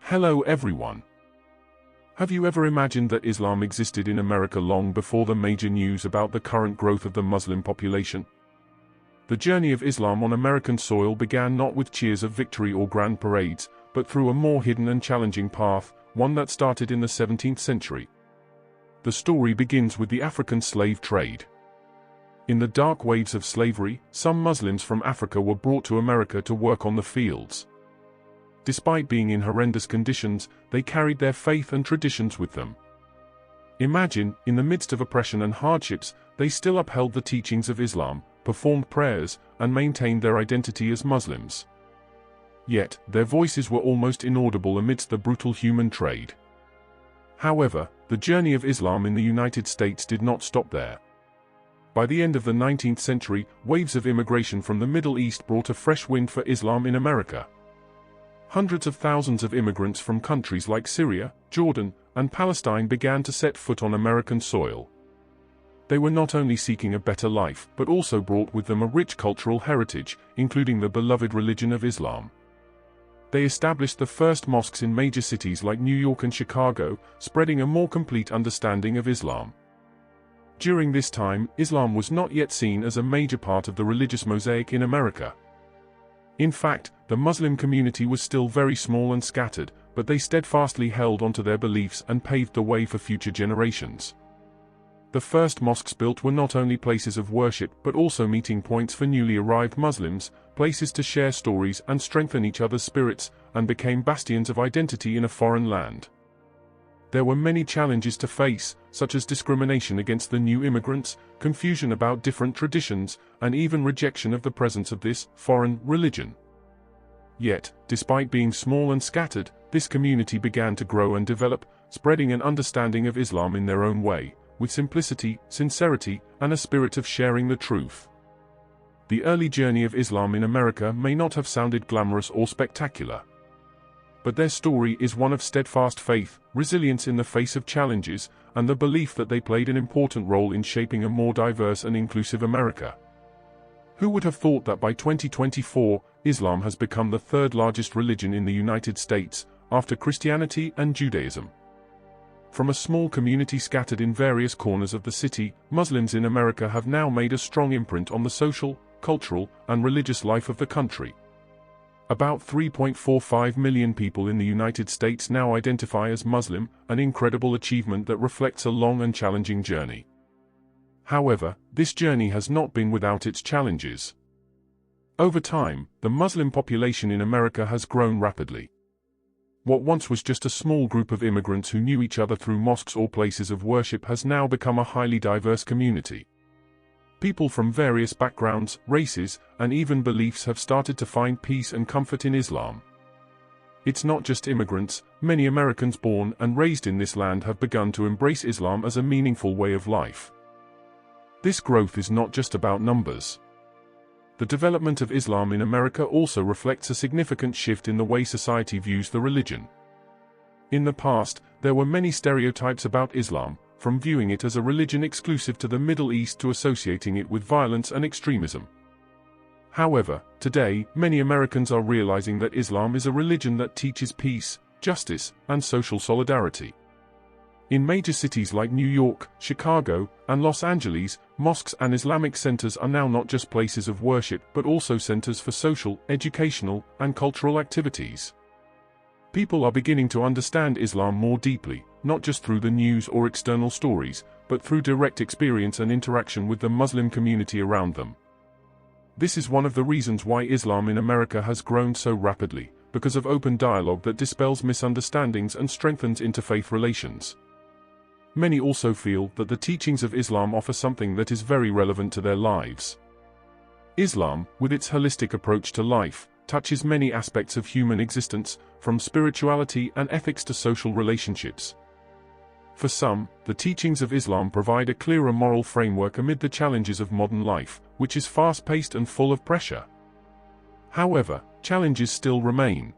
Hello everyone. Have you ever imagined that Islam existed in America long before the major news about the current growth of the Muslim population? The journey of Islam on American soil began not with cheers of victory or grand parades, but through a more hidden and challenging path, one that started in the 17th century. The story begins with the African slave trade. In the dark waves of slavery, some Muslims from Africa were brought to America to work on the fields. Despite being in horrendous conditions, they carried their faith and traditions with them. Imagine, in the midst of oppression and hardships, they still upheld the teachings of Islam, performed prayers, and maintained their identity as Muslims. Yet, their voices were almost inaudible amidst the brutal human trade. However, the journey of Islam in the United States did not stop there. By the end of the 19th century, waves of immigration from the Middle East brought a fresh wind for Islam in America. Hundreds of thousands of immigrants from countries like Syria, Jordan, and Palestine began to set foot on American soil. They were not only seeking a better life, but also brought with them a rich cultural heritage, including the beloved religion of Islam. They established the first mosques in major cities like New York and Chicago, spreading a more complete understanding of Islam. During this time, Islam was not yet seen as a major part of the religious mosaic in America. In fact, the Muslim community was still very small and scattered, but they steadfastly held onto their beliefs and paved the way for future generations. The first mosques built were not only places of worship but also meeting points for newly arrived Muslims, places to share stories and strengthen each other's spirits, and became bastions of identity in a foreign land. There were many challenges to face, such as discrimination against the new immigrants, confusion about different traditions, and even rejection of the presence of this foreign religion. Yet, despite being small and scattered, this community began to grow and develop, spreading an understanding of Islam in their own way, with simplicity, sincerity, and a spirit of sharing the truth. The early journey of Islam in America may not have sounded glamorous or spectacular. But their story is one of steadfast faith, resilience in the face of challenges, and the belief that they played an important role in shaping a more diverse and inclusive America. Who would have thought that by 2024, Islam has become the third largest religion in the United States, after Christianity and Judaism? From a small community scattered in various corners of the city, Muslims in America have now made a strong imprint on the social, cultural, and religious life of the country. About 3.45 million people in the United States now identify as Muslim, an incredible achievement that reflects a long and challenging journey. However, this journey has not been without its challenges. Over time, the Muslim population in America has grown rapidly. What once was just a small group of immigrants who knew each other through mosques or places of worship has now become a highly diverse community. People from various backgrounds, races, and even beliefs have started to find peace and comfort in Islam. It's not just immigrants, many Americans born and raised in this land have begun to embrace Islam as a meaningful way of life. This growth is not just about numbers. The development of Islam in America also reflects a significant shift in the way society views the religion. In the past, there were many stereotypes about Islam, from viewing it as a religion exclusive to the Middle East to associating it with violence and extremism. However, today, many Americans are realizing that Islam is a religion that teaches peace, justice, and social solidarity. In major cities like New York, Chicago, and Los Angeles, mosques and Islamic centers are now not just places of worship but also centers for social, educational, and cultural activities. People are beginning to understand Islam more deeply, not just through the news or external stories, but through direct experience and interaction with the Muslim community around them. This is one of the reasons why Islam in America has grown so rapidly, because of open dialogue that dispels misunderstandings and strengthens interfaith relations. Many also feel that the teachings of Islam offer something that is very relevant to their lives. Islam, with its holistic approach to life, touches many aspects of human existence, from spirituality and ethics to social relationships. For some, the teachings of Islam provide a clearer moral framework amid the challenges of modern life, which is fast-paced and full of pressure. However, challenges still remain.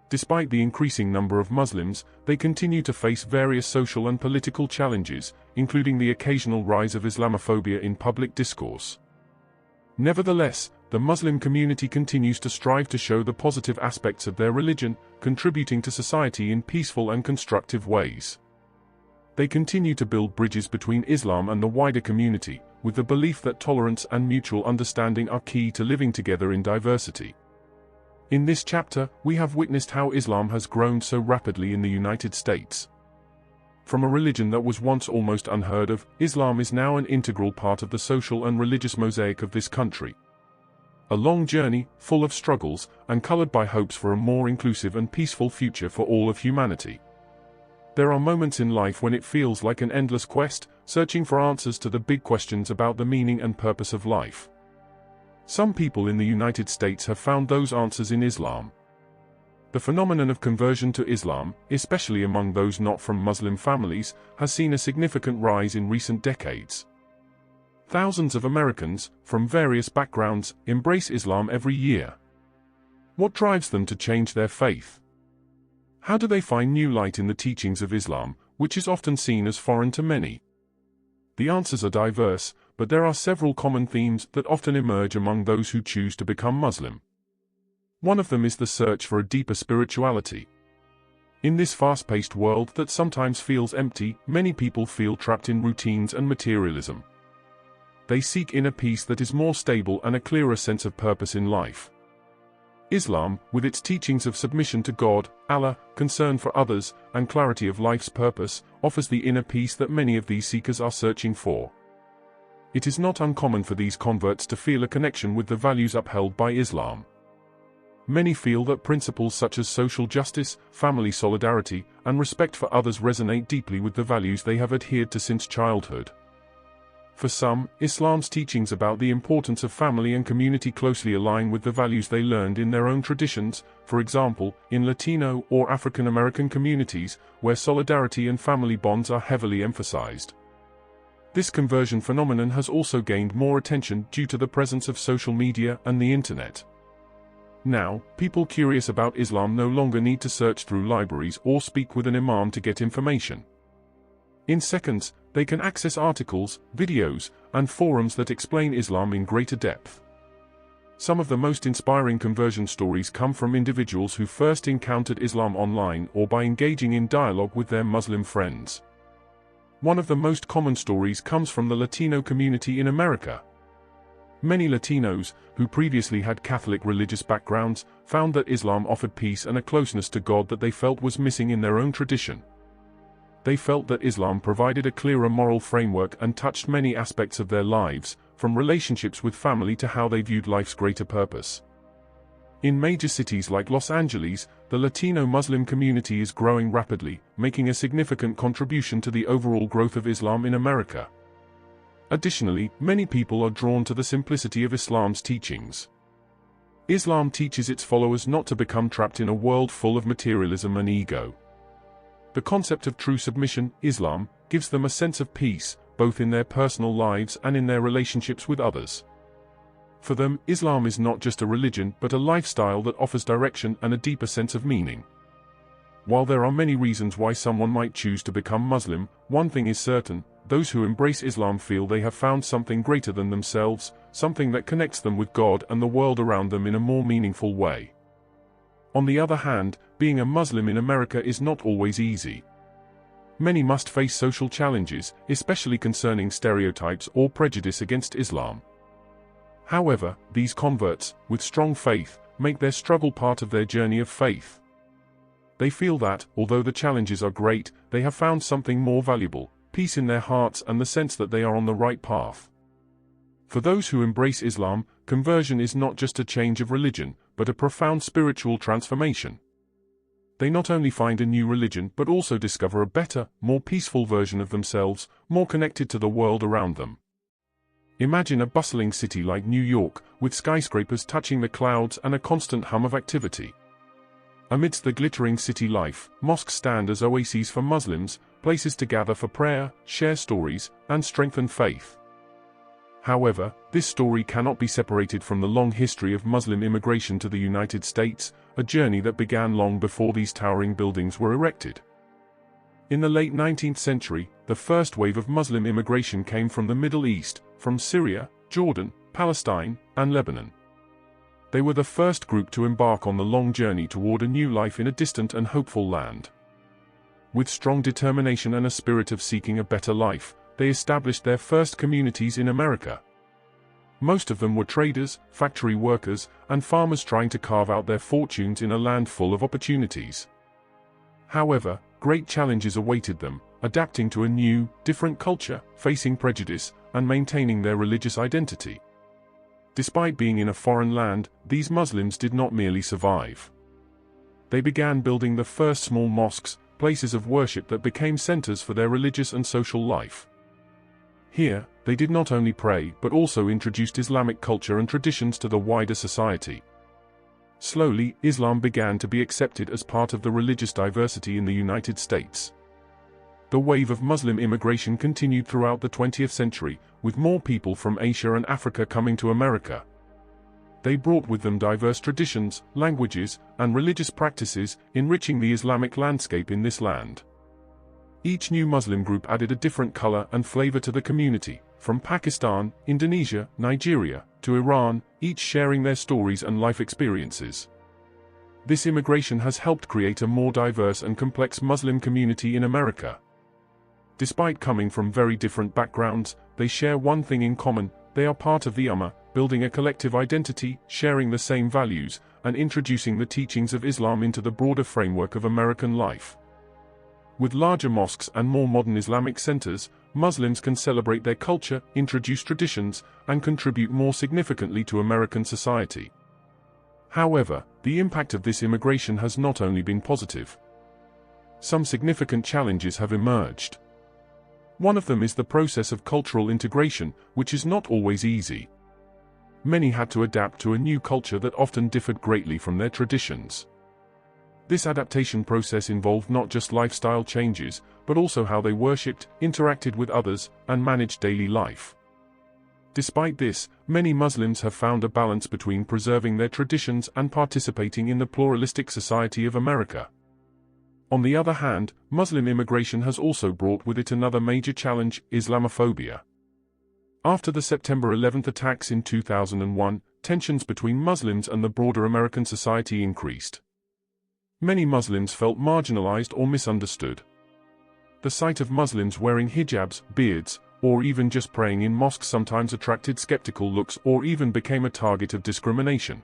Despite the increasing number of Muslims, they continue to face various social and political challenges, including the occasional rise of Islamophobia in public discourse. Nevertheless, the Muslim community continues to strive to show the positive aspects of their religion, contributing to society in peaceful and constructive ways. They continue to build bridges between Islam and the wider community, with the belief that tolerance and mutual understanding are key to living together in diversity. In this chapter, we have witnessed how Islam has grown so rapidly in the United States. From a religion that was once almost unheard of, Islam is now an integral part of the social and religious mosaic of this country. A long journey, full of struggles, and colored by hopes for a more inclusive and peaceful future for all of humanity. There are moments in life when it feels like an endless quest, searching for answers to the big questions about the meaning and purpose of life. Some people in the United States have found those answers in Islam. The phenomenon of conversion to Islam, especially among those not from Muslim families, has seen a significant rise in recent decades. Thousands of Americans, from various backgrounds, embrace Islam every year. What drives them to change their faith? How do they find new light in the teachings of Islam, which is often seen as foreign to many? The answers are diverse, but there are several common themes that often emerge among those who choose to become Muslim. One of them is the search for a deeper spirituality. In this fast-paced world that sometimes feels empty, many people feel trapped in routines and materialism. They seek inner peace that is more stable and a clearer sense of purpose in life. Islam, with its teachings of submission to God, Allah, concern for others, and clarity of life's purpose, offers the inner peace that many of these seekers are searching for. It is not uncommon for these converts to feel a connection with the values upheld by Islam. Many feel that principles such as social justice, family solidarity, and respect for others resonate deeply with the values they have adhered to since childhood. For some, Islam's teachings about the importance of family and community closely align with the values they learned in their own traditions, for example, in Latino or African American communities, where solidarity and family bonds are heavily emphasized. This conversion phenomenon has also gained more attention due to the presence of social media and the internet. Now, people curious about Islam no longer need to search through libraries or speak with an imam to get information. In seconds, they can access articles, videos, and forums that explain Islam in greater depth. Some of the most inspiring conversion stories come from individuals who first encountered Islam online or by engaging in dialogue with their Muslim friends. One of the most common stories comes from the Latino community in America. Many Latinos, who previously had Catholic religious backgrounds, found that Islam offered peace and a closeness to God that they felt was missing in their own tradition. They felt that Islam provided a clearer moral framework and touched many aspects of their lives, from relationships with family to how they viewed life's greater purpose. In major cities like Los Angeles, the Latino Muslim community is growing rapidly, making a significant contribution to the overall growth of Islam in America. Additionally, many people are drawn to the simplicity of Islam's teachings. Islam teaches its followers not to become trapped in a world full of materialism and ego. The concept of true submission, Islam, gives them a sense of peace, both in their personal lives and in their relationships with others. For them, Islam is not just a religion but a lifestyle that offers direction and a deeper sense of meaning. While there are many reasons why someone might choose to become Muslim, one thing is certain: those who embrace Islam feel they have found something greater than themselves, something that connects them with God and the world around them in a more meaningful way. On the other hand, being a Muslim in America is not always easy. Many must face social challenges, especially concerning stereotypes or prejudice against Islam. However, these converts, with strong faith, make their struggle part of their journey of faith. They feel that, although the challenges are great, they have found something more valuable: peace in their hearts and the sense that they are on the right path. For those who embrace Islam, conversion is not just a change of religion, but a profound spiritual transformation. They not only find a new religion but also discover a better, more peaceful version of themselves, more connected to the world around them. Imagine a bustling city like New York, with skyscrapers touching the clouds and a constant hum of activity. Amidst the glittering city life, mosques stand as oases for Muslims, places to gather for prayer, share stories, and strengthen faith. However, this story cannot be separated from the long history of Muslim immigration to the United States, a journey that began long before these towering buildings were erected. In the late 19th century, the first wave of Muslim immigration came from the Middle East, from Syria, Jordan, Palestine, and Lebanon. They were the first group to embark on the long journey toward a new life in a distant and hopeful land. With strong determination and a spirit of seeking a better life, they established their first communities in America. Most of them were traders, factory workers, and farmers trying to carve out their fortunes in a land full of opportunities. However, great challenges awaited them, adapting to a new, different culture, facing prejudice, and maintaining their religious identity. Despite being in a foreign land, these Muslims did not merely survive. They began building the first small mosques, places of worship that became centers for their religious and social life. Here, they did not only pray but also introduced Islamic culture and traditions to the wider society. Slowly, Islam began to be accepted as part of the religious diversity in the United States. The wave of Muslim immigration continued throughout the 20th century, with more people from Asia and Africa coming to America. They brought with them diverse traditions, languages, and religious practices, enriching the Islamic landscape in this land. Each new Muslim group added a different color and flavor to the community, from Pakistan, Indonesia, Nigeria, to Iran, each sharing their stories and life experiences. This immigration has helped create a more diverse and complex Muslim community in America. Despite coming from very different backgrounds, they share one thing in common: they are part of the Ummah, building a collective identity, sharing the same values, and introducing the teachings of Islam into the broader framework of American life. With larger mosques and more modern Islamic centers, Muslims can celebrate their culture, introduce traditions, and contribute more significantly to American society. However, the impact of this immigration has not only been positive. Some significant challenges have emerged. One of them is the process of cultural integration, which is not always easy. Many had to adapt to a new culture that often differed greatly from their traditions. This adaptation process involved not just lifestyle changes, but also how they worshipped, interacted with others, and managed daily life. Despite this, many Muslims have found a balance between preserving their traditions and participating in the pluralistic society of America. On the other hand, Muslim immigration has also brought with it another major challenge: Islamophobia. After the September 11 attacks in 2001, tensions between Muslims and the broader American society increased. Many Muslims felt marginalized or misunderstood. The sight of Muslims wearing hijabs, beards, or even just praying in mosques sometimes attracted skeptical looks or even became a target of discrimination.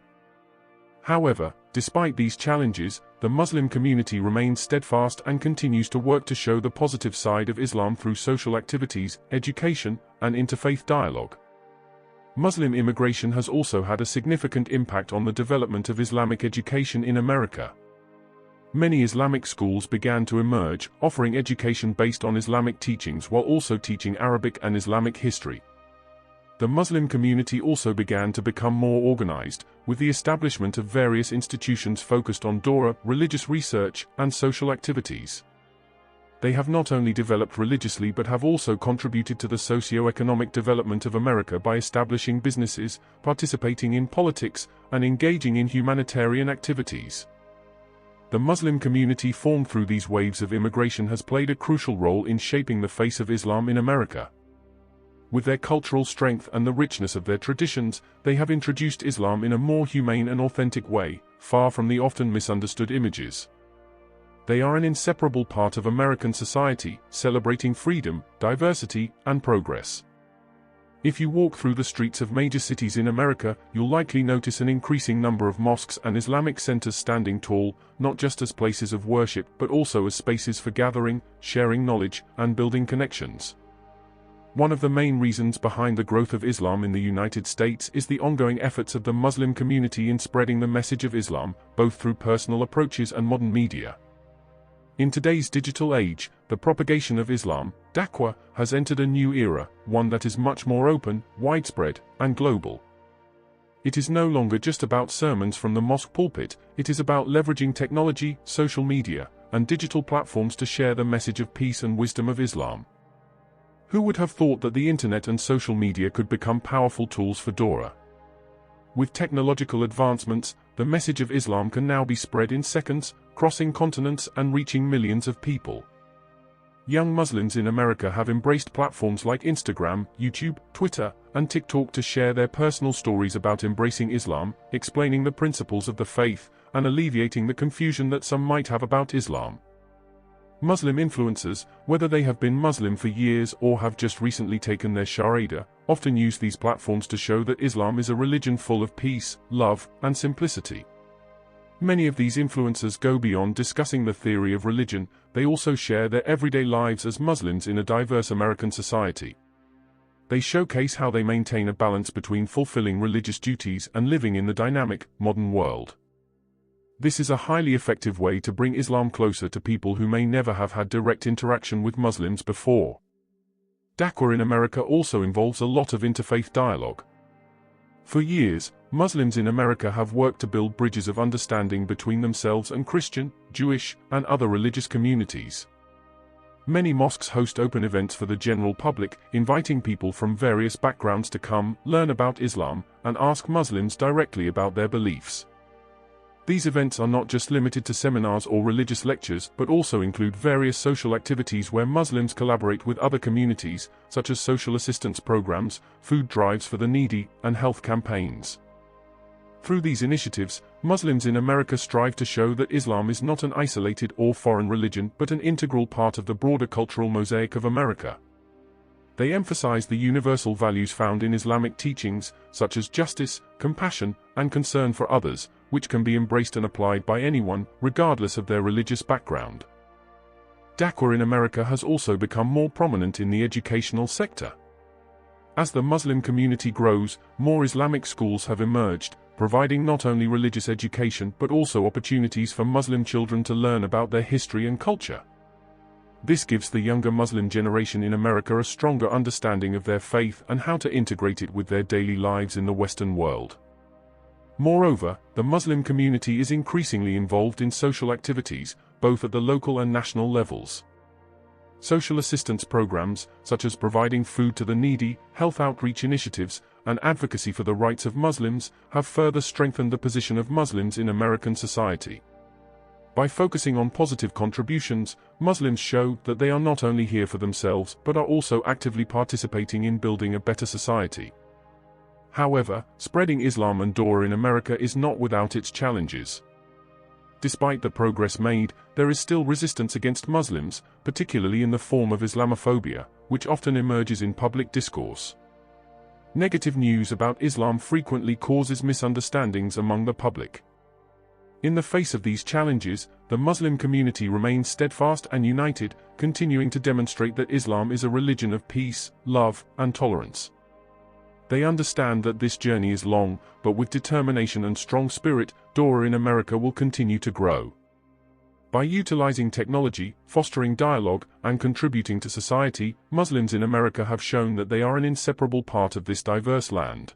However, despite these challenges, the Muslim community remains steadfast and continues to work to show the positive side of Islam through social activities, education, and interfaith dialogue. Muslim immigration has also had a significant impact on the development of Islamic education in America. Many Islamic schools began to emerge, offering education based on Islamic teachings while also teaching Arabic and Islamic history. The Muslim community also began to become more organized, with the establishment of various institutions focused on Dawah, religious research, and social activities. They have not only developed religiously but have also contributed to the socio-economic development of America by establishing businesses, participating in politics, and engaging in humanitarian activities. The Muslim community formed through these waves of immigration has played a crucial role in shaping the face of Islam in America. With their cultural strength and the richness of their traditions, they have introduced Islam in a more humane and authentic way, far from the often misunderstood images. They are an inseparable part of American society, celebrating freedom, diversity, and progress. If you walk through the streets of major cities in America, you'll likely notice an increasing number of mosques and Islamic centers standing tall, not just as places of worship but also as spaces for gathering, sharing knowledge, and building connections. One of the main reasons behind the growth of Islam in the United States is the ongoing efforts of the Muslim community in spreading the message of Islam, both through personal approaches and modern media. In today's digital age, the propagation of Islam, da'wah, has entered a new era, one that is much more open, widespread, and global. It is no longer just about sermons from the mosque pulpit, it is about leveraging technology, social media, and digital platforms to share the message of peace and wisdom of Islam. Who would have thought that the internet and social media could become powerful tools for da'wah? With technological advancements, the message of Islam can now be spread in seconds, crossing continents and reaching millions of people. Young Muslims in America have embraced platforms like Instagram, YouTube, Twitter, and TikTok to share their personal stories about embracing Islam, explaining the principles of the faith, and alleviating the confusion that some might have about Islam. Muslim influencers, whether they have been Muslim for years or have just recently taken their Shahada, often use these platforms to show that Islam is a religion full of peace, love, and simplicity. Many of these influencers go beyond discussing the theory of religion, they also share their everyday lives as Muslims in a diverse American society. They showcase how they maintain a balance between fulfilling religious duties and living in the dynamic, modern world. This is a highly effective way to bring Islam closer to people who may never have had direct interaction with Muslims before. Da'wah in America also involves a lot of interfaith dialogue. For years, Muslims in America have worked to build bridges of understanding between themselves and Christian, Jewish, and other religious communities. Many mosques host open events for the general public, inviting people from various backgrounds to come, learn about Islam, and ask Muslims directly about their beliefs. These events are not just limited to seminars or religious lectures, but also include various social activities where Muslims collaborate with other communities, such as social assistance programs, food drives for the needy, and health campaigns. Through these initiatives, Muslims in America strive to show that Islam is not an isolated or foreign religion but an integral part of the broader cultural mosaic of America. They emphasize the universal values found in Islamic teachings, such as justice, compassion, and concern for others, which can be embraced and applied by anyone, regardless of their religious background. Da'wah in America has also become more prominent in the educational sector. As the Muslim community grows, more Islamic schools have emerged, providing not only religious education but also opportunities for Muslim children to learn about their history and culture. This gives the younger Muslim generation in America a stronger understanding of their faith and how to integrate it with their daily lives in the Western world. Moreover, the Muslim community is increasingly involved in social activities, both at the local and national levels. Social assistance programs, such as providing food to the needy, health outreach initiatives, and advocacy for the rights of Muslims, have further strengthened the position of Muslims in American society. By focusing on positive contributions, Muslims show that they are not only here for themselves but are also actively participating in building a better society. However, spreading Islam and Da'wah in America is not without its challenges. Despite the progress made, there is still resistance against Muslims, particularly in the form of Islamophobia, which often emerges in public discourse. Negative news about Islam frequently causes misunderstandings among the public. In the face of these challenges, the Muslim community remains steadfast and united, continuing to demonstrate that Islam is a religion of peace, love, and tolerance. They understand that this journey is long, but with determination and strong spirit, Da'wah in America will continue to grow. By utilizing technology, fostering dialogue, and contributing to society, Muslims in America have shown that they are an inseparable part of this diverse land.